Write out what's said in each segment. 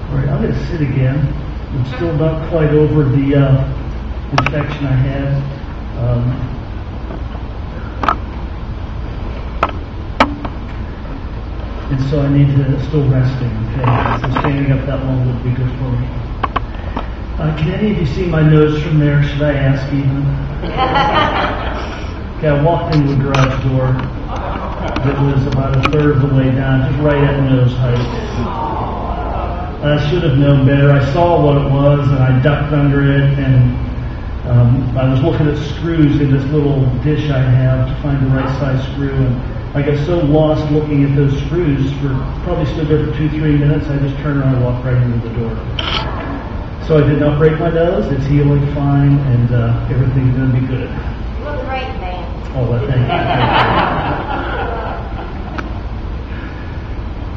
All right, I'm going to sit again. I'm still not quite over the infection I had. And so I need to still resting, okay? So standing up that long would be good for me. Can any of you see my nose from there? Should I ask even? Okay, I walked into a garage door that was about a third of the way down, just right at nose height. I should have known better. I saw what it was, and I ducked under it, and I was looking at screws in this little dish I have to find the right size screw, and I got so lost looking at those screws probably stood there for 2-3 minutes. I just turned around and walked right into the door. So I did not break my nose. It's healing fine, and everything's going to be good. You look great, man. Oh, well, thank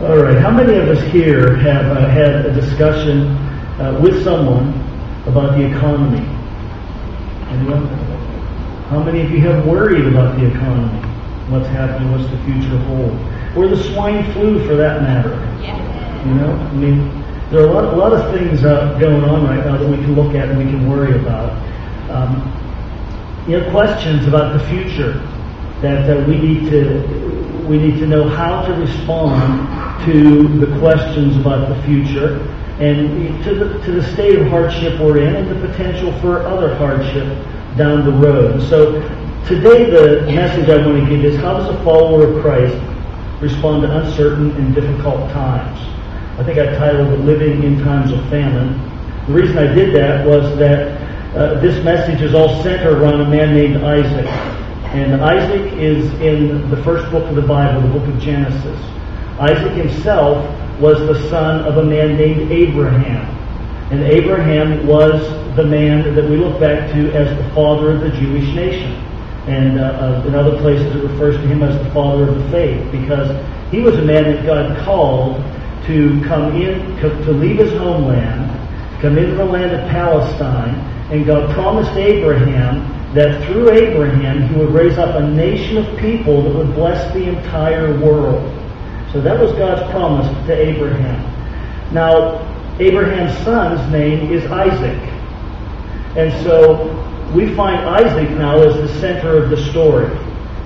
you. All right. How many of us here have had a discussion with someone about the economy? Anyone? How many of you have worried about the economy? What's happening? What's the future hold? Or the swine flu, for that matter? Yeah. You know, I mean, there are a lot of things going on right now that we can look at and we can worry about. Questions about the future that we need to know how to respond to the questions about the future and to the state of hardship we're in and the potential for other hardship down the road. So today the message I want to give is, how does a follower of Christ respond to uncertain and difficult times? I think I titled it Living in Times of Famine. The reason I did that was that this message is all centered around a man named Isaac. And Isaac is in the first book of the Bible, the book of Genesis. Isaac himself was the son of a man named Abraham. And Abraham was the man that we look back to as the father of the Jewish nation. And in other places it refers to him as the father of the faith, because he was a man that God called to come in, to leave his homeland, come into the land of Palestine, and God promised Abraham that through Abraham he would raise up a nation of people that would bless the entire world. So that was God's promise to Abraham. Now, Abraham's son's name is Isaac. And so we find Isaac now as the center of the story.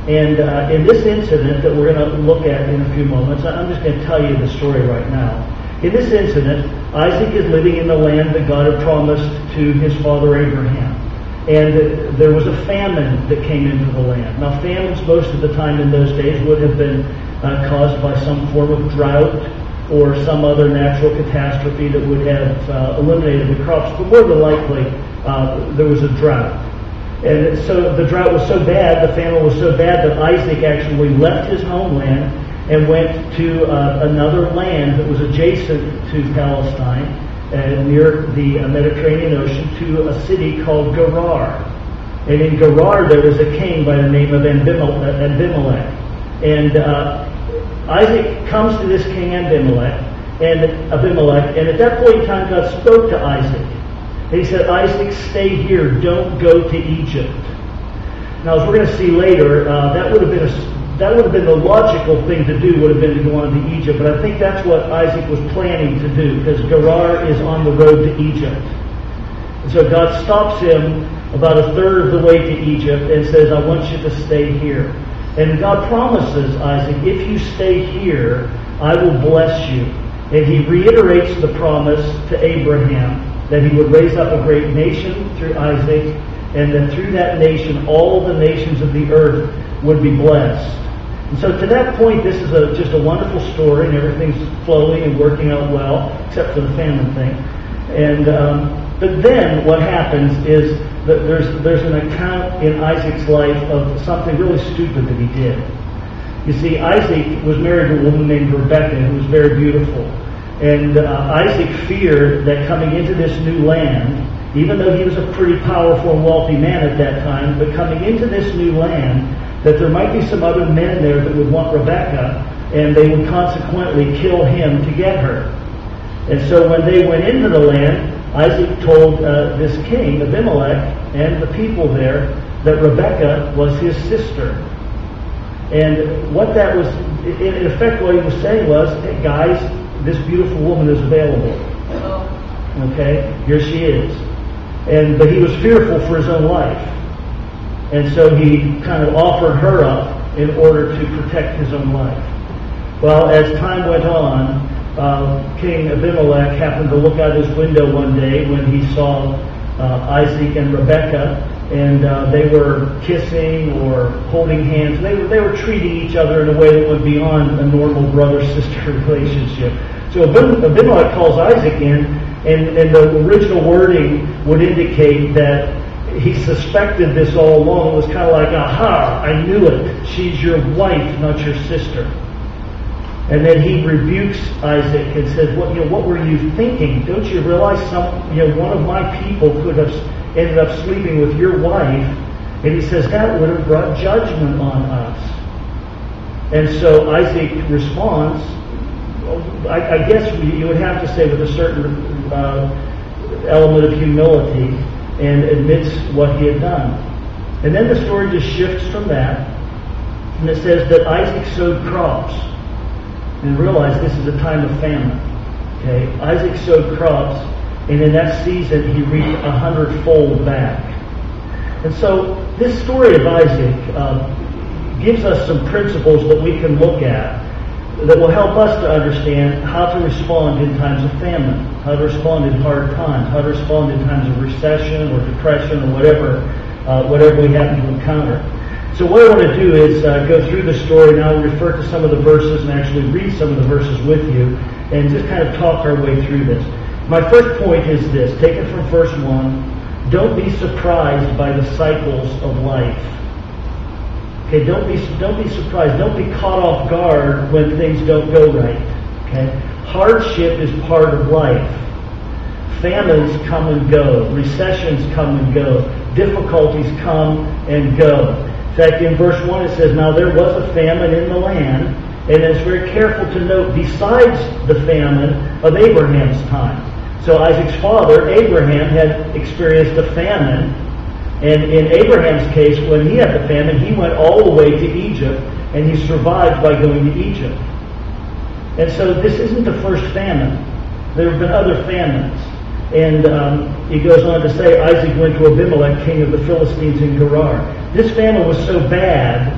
And in this incident that we're going to look at in a few moments, I'm just going to tell you the story right now. In this incident, Isaac is living in the land that God had promised to his father Abraham. And there was a famine that came into the land. Now, famines most of the time in those days would have been caused by some form of drought or some other natural catastrophe that would have eliminated the crops. But more than likely, there was a drought. And so the drought was so bad, the famine was so bad, that Isaac actually left his homeland and went to another land that was adjacent to Palestine, near the Mediterranean Ocean, to a city called Gerar. And in Gerar there was a king by the name of Abimelech. And Isaac comes to this king Abimelech, and at that point in time God spoke to Isaac. And he said, Isaac, stay here, don't go to Egypt. Now, as we're going to see later, that would have been the logical thing to do, would have been to go on to Egypt. But I think that's what Isaac was planning to do, because Gerar is on the road to Egypt. And so God stops him about a third of the way to Egypt and says, I want you to stay here. And God promises Isaac, if you stay here, I will bless you. And he reiterates the promise to Abraham that he would raise up a great nation through Isaac, and that through that nation all the nations of the earth would be blessed. And so to that point, this is just a wonderful story, and everything's flowing and working out well, except for the famine thing. And but then what happens is that there's an account in Isaac's life of something really stupid that he did. You see, Isaac was married to a woman named Rebekah, who was very beautiful. And Isaac feared that coming into this new land, even though he was a pretty powerful and wealthy man at that time, but coming into this new land, that there might be some other men there that would want Rebekah, and they would consequently kill him to get her. And so when they went into the land, Isaac told this king, Abimelech, and the people there, that Rebekah was his sister. And what that was, in effect, what he was saying was, hey guys, this beautiful woman is available. Okay, here she is. But he was fearful for his own life. And so he kind of offered her up in order to protect his own life. Well, as time went on, King Abimelech happened to look out his window one day when he saw Isaac and Rebekah, and they were kissing or holding hands. They were treating each other in a way that went beyond a normal brother-sister relationship. So Abimelech calls Isaac in, and the original wording would indicate that he suspected this all along. It was kind of like, aha, I knew it. She's your wife, not your sister. And then he rebukes Isaac and says, what were you thinking? Don't you realize one of my people could have ended up sleeping with your wife? And he says, that would have brought judgment on us. And so Isaac responds, I guess you would have to say with a certain element of humility, and admits what he had done. And then the story just shifts from that, and it says that Isaac sowed crops. And realize this is a time of famine. Okay, Isaac sowed crops, and in that season he reaped 100-fold back. And so this story of Isaac gives us some principles that we can look at that will help us to understand how to respond in times of famine, how to respond in hard times, how to respond in times of recession or depression or whatever we happen to encounter. So what I want to do is go through the story, and I'll refer to some of the verses and actually read some of the verses with you and just kind of talk our way through this. My first point is this, taken from verse 1, don't be surprised by the cycles of life. Okay, don't be surprised. Don't be caught off guard when things don't go right. Okay, hardship is part of life. Famines come and go. Recessions come and go. Difficulties come and go. In fact, in verse 1 it says, now there was a famine in the land, and it's very careful to note, besides the famine of Abraham's time. So Isaac's father, Abraham, had experienced a famine. And in Abraham's case, when he had the famine, he went all the way to Egypt, and he survived by going to Egypt. And so this isn't the first famine. There have been other famines. And he goes on to say, Isaac went to Abimelech, king of the Philistines in Gerar. This famine was so bad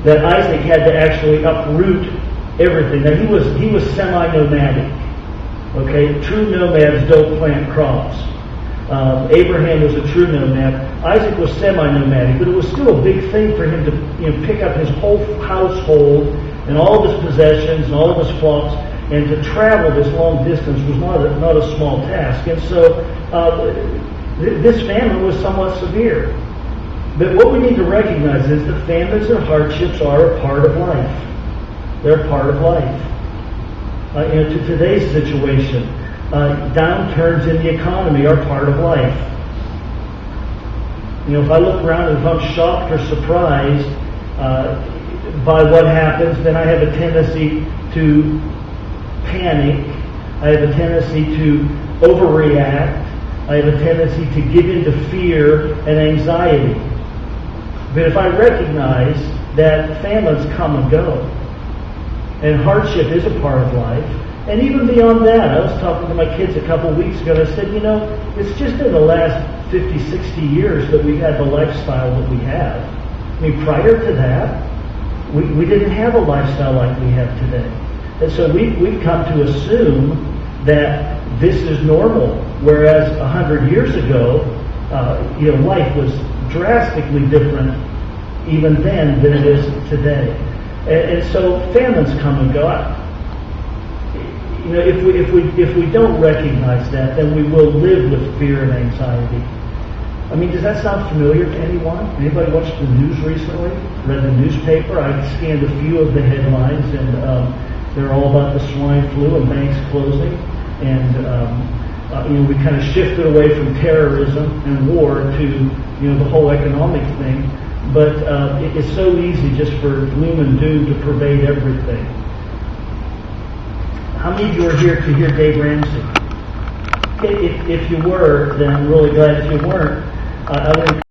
that Isaac had to actually uproot everything. Now he was semi-nomadic. Okay, true nomads don't plant crops. Abraham was a true nomad. Isaac was semi-nomadic, but it was still a big thing for him to pick up his whole household and all of his possessions and all of his flocks, and to travel this long distance was not a small task. And so this famine was somewhat severe. But what we need to recognize is that famines and hardships are a part of life. They're a part of life. To today's situation, downturns in the economy are part of life. If I look around and if I'm shocked or surprised by what happens, then I have a tendency to panic. I have a tendency to overreact. I have a tendency to give into fear and anxiety. But if I recognize that famines come and go, and hardship is a part of life, and even beyond that, I was talking to my kids a couple of weeks ago, and I said, it's just in the last 50, 60 years that we've had the lifestyle that we have. I mean, prior to that, we didn't have a lifestyle like we have today. And so we've come to assume that this is normal, whereas 100 years ago, life was drastically different even then than it is today. And so famines come and go. If we don't recognize that, then we will live with fear and anxiety. I mean, does that sound familiar to anyone? Anybody watched the news recently? Read the newspaper? I scanned a few of the headlines, and they're all about the swine flu and banks closing. And we kind of shifted away from terrorism and war to the whole economic thing. But it's so easy just for gloom and doom to pervade everything. How many of you are here to hear Dave Ramsey? Okay, if you were, then I'm really glad. If you weren't,